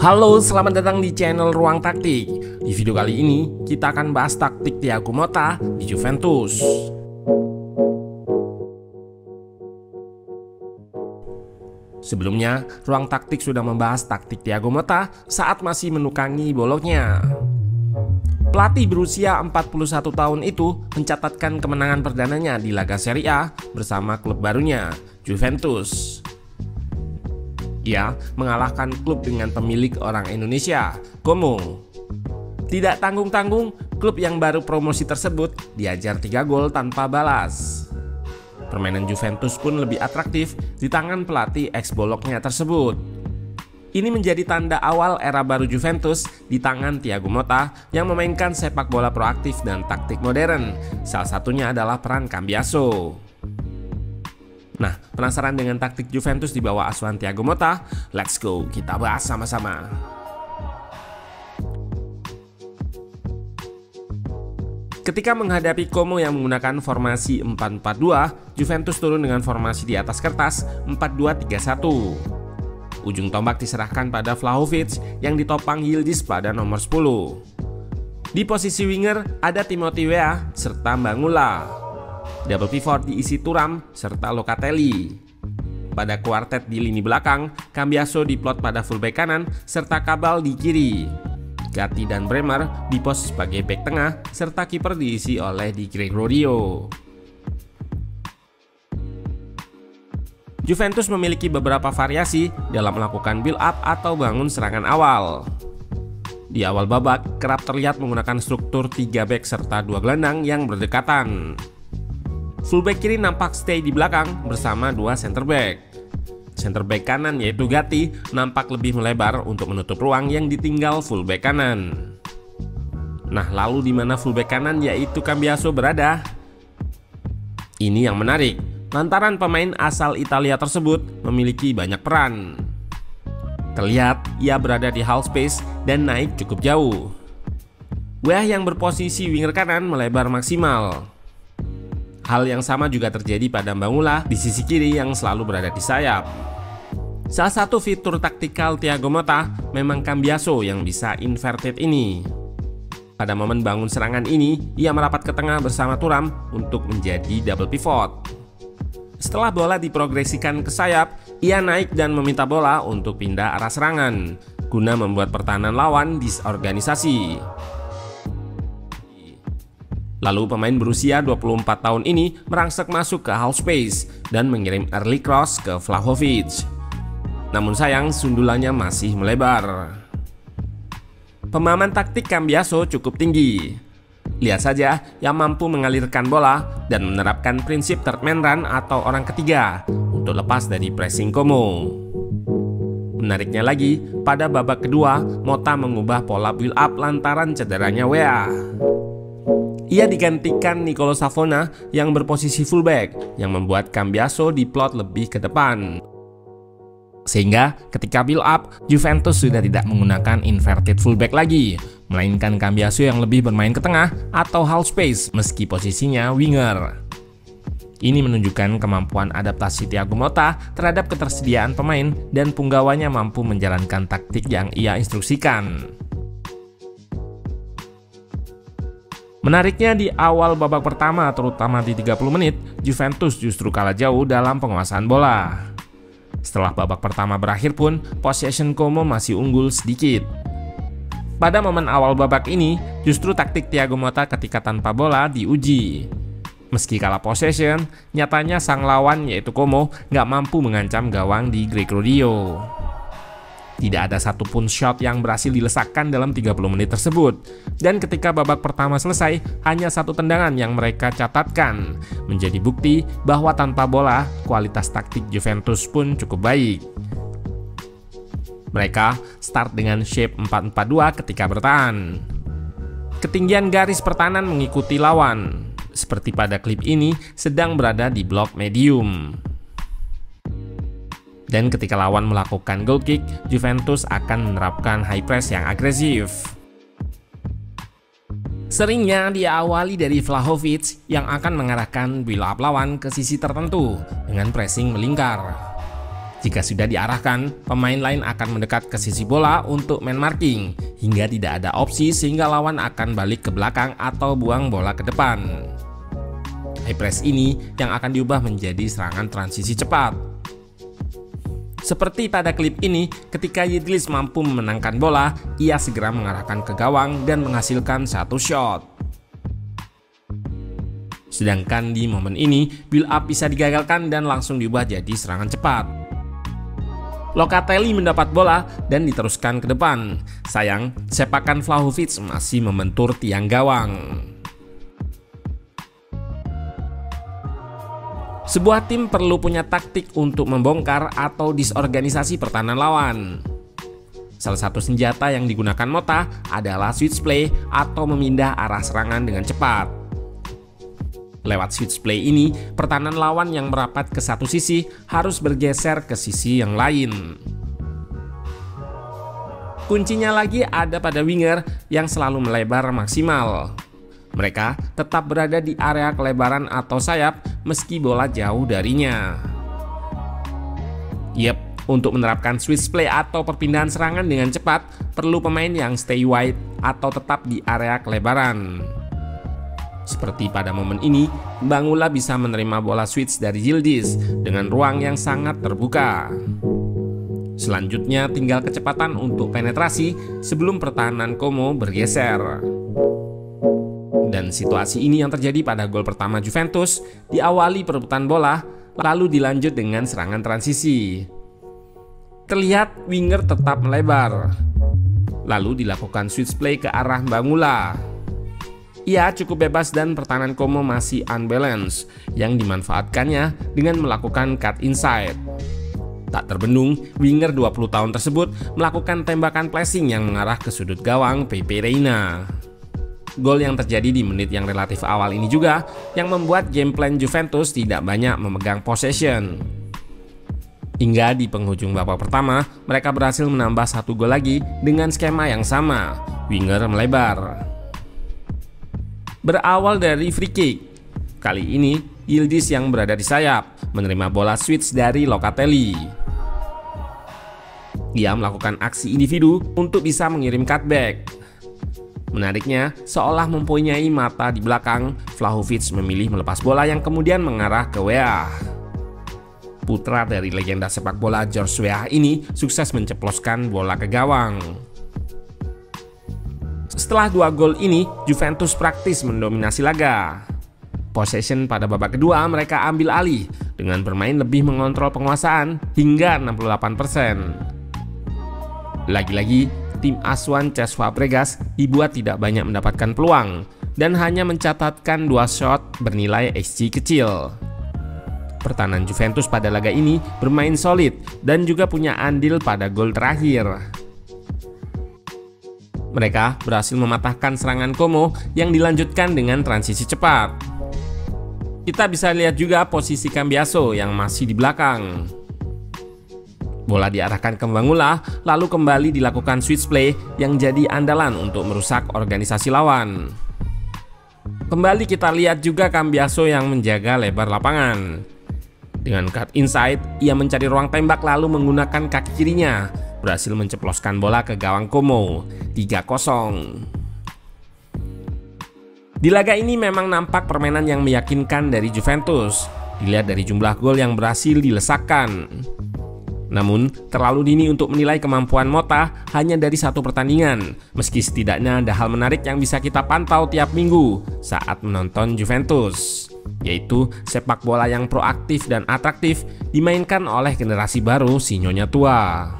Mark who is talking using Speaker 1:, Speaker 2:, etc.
Speaker 1: Halo, selamat datang di channel Ruang Taktik. Di video kali ini, kita akan bahas taktik Thiago Motta di Juventus. Sebelumnya, Ruang Taktik sudah membahas taktik Thiago Motta saat masih menukangi Bologna. Pelatih berusia 41 tahun itu mencatatkan kemenangan perdananya di laga Serie A bersama klub barunya, Juventus. Ia mengalahkan klub dengan pemilik orang Indonesia, Como. Tidak tanggung-tanggung, klub yang baru promosi tersebut diajar 3 gol tanpa balas. Permainan Juventus pun lebih atraktif di tangan pelatih ex-Bologna tersebut. Ini menjadi tanda awal era baru Juventus di tangan Thiago Motta yang memainkan sepak bola proaktif dan taktik modern. Salah satunya adalah peran Cambiaso. Nah, penasaran dengan taktik Juventus di bawah asuhan Thiago Motta? Let's go, kita bahas sama-sama. Ketika menghadapi Como yang menggunakan formasi 4-4-2, Juventus turun dengan formasi di atas kertas 4-2-3-1. Ujung tombak diserahkan pada Vlahovic yang ditopang Yildiz pada nomor 10. Di posisi winger ada Timothy Weah serta Mbangula. Double pivot diisi Thuram serta Locatelli. Pada kuartet di lini belakang, Cambiaso diplot pada fullback kanan serta Cabal di kiri. Gatti dan Bremer di pos sebagai bek tengah serta kiper diisi oleh Di Gregorio. Juventus memiliki beberapa variasi dalam melakukan build up atau bangun serangan awal. Di awal babak kerap terlihat menggunakan struktur 3 bek serta 2 gelandang yang berdekatan. Fullback kiri nampak stay di belakang bersama 2 center back. Center back kanan yaitu Gatti nampak lebih melebar untuk menutup ruang yang ditinggal fullback kanan. Nah, lalu di mana fullback kanan yaitu Cambiaso berada? Ini yang menarik, lantaran pemain asal Italia tersebut memiliki banyak peran. Terlihat ia berada di half space dan naik cukup jauh. Weah yang berposisi winger kanan melebar maksimal. Hal yang sama juga terjadi pada Mbangula di sisi kiri yang selalu berada di sayap. Salah satu fitur taktikal Thiago Motta memang Cambiaso yang bisa inverted ini. Pada momen bangun serangan ini, ia merapat ke tengah bersama Thuram untuk menjadi double pivot. Setelah bola diprogresikan ke sayap, ia naik dan meminta bola untuk pindah arah serangan, guna membuat pertahanan lawan disorganisasi. Lalu pemain berusia 24 tahun ini merangsek masuk ke half space dan mengirim early cross ke Vlahovic. Namun sayang, sundulannya masih melebar. Pemahaman taktik Cambiaso cukup tinggi. Lihat saja, yang mampu mengalirkan bola dan menerapkan prinsip third man run atau orang ketiga untuk lepas dari pressing Como. Menariknya lagi, pada babak kedua, Motta mengubah pola build up lantaran cederanya Weah. Ia digantikan Nicolo Savona yang berposisi fullback yang membuat Cambiaso diplot lebih ke depan. Sehingga ketika build up, Juventus sudah tidak menggunakan inverted fullback lagi, melainkan Cambiaso yang lebih bermain ke tengah atau half space meski posisinya winger. Ini menunjukkan kemampuan adaptasi Thiago Motta terhadap ketersediaan pemain dan punggawanya mampu menjalankan taktik yang ia instruksikan. Menariknya di awal babak pertama terutama di 30 menit, Juventus justru kalah jauh dalam penguasaan bola. Setelah babak pertama berakhir pun, possession Como masih unggul sedikit. Pada momen awal babak ini, justru taktik Thiago Motta ketika tanpa bola diuji. Meski kalah possession, nyatanya sang lawan yaitu Como nggak mampu mengancam gawang Di Gregorio. Tidak ada satupun shot yang berhasil dilesakkan dalam 30 menit tersebut. Dan ketika babak pertama selesai, hanya 1 tendangan yang mereka catatkan. Menjadi bukti bahwa tanpa bola, kualitas taktik Juventus pun cukup baik. Mereka start dengan shape 4-4-2 ketika bertahan. Ketinggian garis pertahanan mengikuti lawan. Seperti pada klip ini, sedang berada di blok medium. Dan ketika lawan melakukan goal kick, Juventus akan menerapkan high press yang agresif. Seringnya diawali dari Vlahovic yang akan mengarahkan build up lawan ke sisi tertentu dengan pressing melingkar. Jika sudah diarahkan, pemain lain akan mendekat ke sisi bola untuk man marking hingga tidak ada opsi sehingga lawan akan balik ke belakang atau buang bola ke depan. High press ini yang akan diubah menjadi serangan transisi cepat. Seperti pada klip ini, ketika Yildiz mampu memenangkan bola, ia segera mengarahkan ke gawang dan menghasilkan satu shot. Sedangkan di momen ini, build up bisa digagalkan dan langsung diubah jadi serangan cepat. Locatelli mendapat bola dan diteruskan ke depan. Sayang, sepakan Vlahovic masih membentur tiang gawang. Sebuah tim perlu punya taktik untuk membongkar atau disorganisasi pertahanan lawan. Salah satu senjata yang digunakan Mota adalah switch play atau memindah arah serangan dengan cepat. Lewat switch play ini, pertahanan lawan yang merapat ke satu sisi harus bergeser ke sisi yang lain. Kuncinya lagi ada pada winger yang selalu melebar maksimal. Mereka tetap berada di area kelebaran atau sayap meski bola jauh darinya. Untuk menerapkan switch play atau perpindahan serangan dengan cepat, perlu pemain yang stay wide atau tetap di area kelebaran. Seperti pada momen ini, Mbangula bisa menerima bola switch dari Yildiz dengan ruang yang sangat terbuka. Selanjutnya tinggal kecepatan untuk penetrasi sebelum pertahanan Como bergeser. Dan situasi ini yang terjadi pada gol pertama Juventus, diawali perebutan bola, lalu dilanjut dengan serangan transisi. Terlihat winger tetap melebar, lalu dilakukan switch play ke arah Mbangula. Ia cukup bebas dan pertahanan Como masih unbalanced yang dimanfaatkannya dengan melakukan cut inside. Tak terbendung, winger 20 tahun tersebut melakukan tembakan flashing yang mengarah ke sudut gawang Pepe Reina. Gol yang terjadi di menit yang relatif awal ini juga yang membuat game plan Juventus tidak banyak memegang possession. Hingga di penghujung babak pertama, mereka berhasil menambah satu gol lagi dengan skema yang sama, winger melebar. Berawal dari free kick, kali ini Yildiz yang berada di sayap menerima bola switch dari Locatelli. Ia melakukan aksi individu untuk bisa mengirim cutback. Menariknya, seolah mempunyai mata di belakang, Vlahovic memilih melepas bola yang kemudian mengarah ke Weah. Putra dari legenda sepak bola George Weah ini sukses menceploskan bola ke gawang. Setelah 2 gol ini, Juventus praktis mendominasi laga. Possession pada babak kedua mereka ambil alih dengan bermain lebih mengontrol penguasaan hingga 68%. Lagi-lagi, tim asuhan Cesc Fabregas dibuat tidak banyak mendapatkan peluang dan hanya mencatatkan 2 shot bernilai XG kecil. Pertahanan Juventus pada laga ini bermain solid dan juga punya andil pada gol terakhir. Mereka berhasil mematahkan serangan Como yang dilanjutkan dengan transisi cepat. Kita bisa lihat juga posisi Cambiaso yang masih di belakang. Bola diarahkan ke Mbangula, lalu kembali dilakukan switch play yang jadi andalan untuk merusak organisasi lawan. Kembali kita lihat juga Cambiaso yang menjaga lebar lapangan. Dengan cut inside, ia mencari ruang tembak lalu menggunakan kaki kirinya berhasil menceploskan bola ke gawang Como, 3-0. Di laga ini memang nampak permainan yang meyakinkan dari Juventus, dilihat dari jumlah gol yang berhasil dilesakkan. Namun, terlalu dini untuk menilai kemampuan Mota hanya dari satu pertandingan, meski setidaknya ada hal menarik yang bisa kita pantau tiap minggu saat menonton Juventus, yaitu sepak bola yang proaktif dan atraktif dimainkan oleh generasi baru si Nyonya Tua.